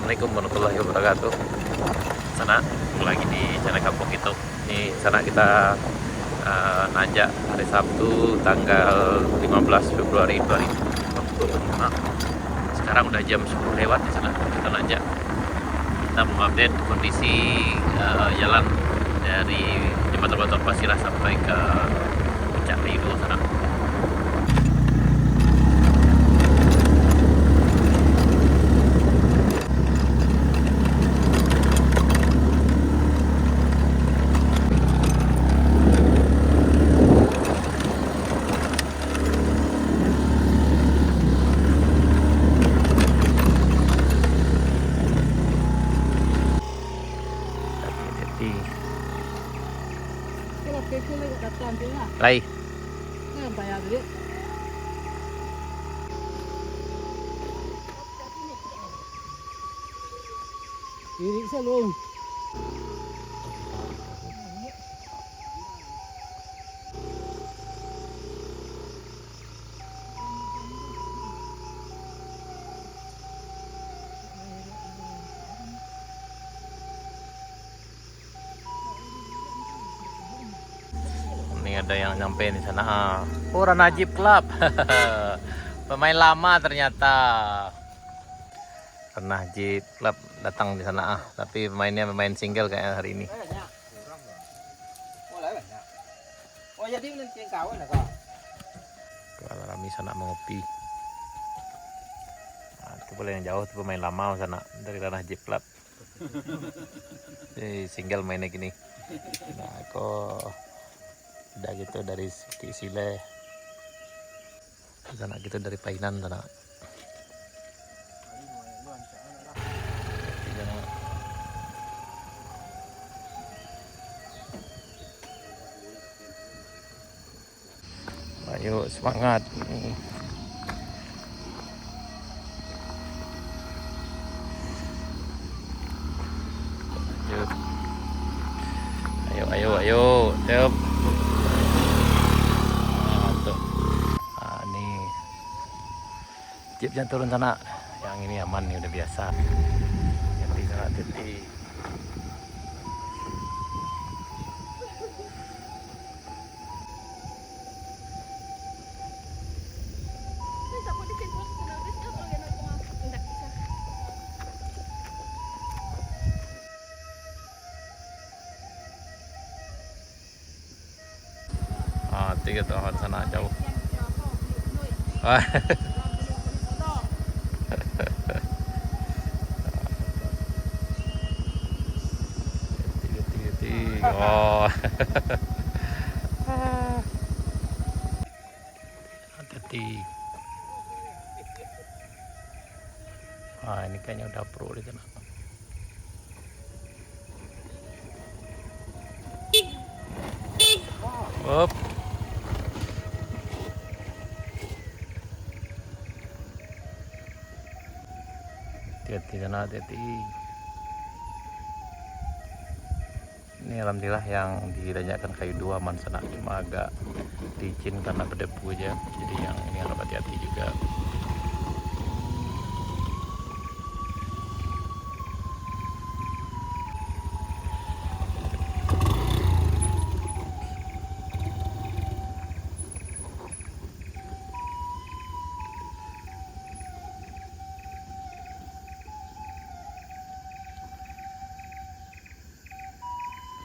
Assalamualaikum warahmatullahi wabarakatuh. Sana lagi di channel Kampung itu. Ini sana kita nanjak hari Sabtu tanggal 15 Februari 2025. Sekarang udah jam 10 lewat di sana kita nanjak. Kita mau update kondisi jalan dari Jembatan Batu Pasirah sampai ke Puncak Ridho sana. Lai. Ini bisa luôn. Ini ada yang nyampe di sana. Oh, Najib Club. Pemain lama ternyata. Najib Club datang di sana tapi pemainnya pemain single kayak hari ini. Oh, jadi nanti yang kawan lah kak. Kalau kami sana mengopi. Nah, itu boleh yang jauh itu pemain lama sana dari Najib Club. Jadi single mainnya gini. Nah, kok udah gitu dari Sile sana gitu dari Painan sana. Ayo semangat. Lanjut. Ayo. Yuk. Nah, nih. Jeep jangan turun sana. Yang ini aman nih udah biasa. Jadi sana hati-hati. Tiga tahun sana jauh. Tiga. Oh. Hati-hati. Ini kayaknya udah pro di sana. Up. Hati-hati sana, hati-hati. Ini alhamdulillah yang ditanyakan kayu dua aman sana, cuma agak licin karena berdebu aja. Jadi yang ini harus hati-hati juga.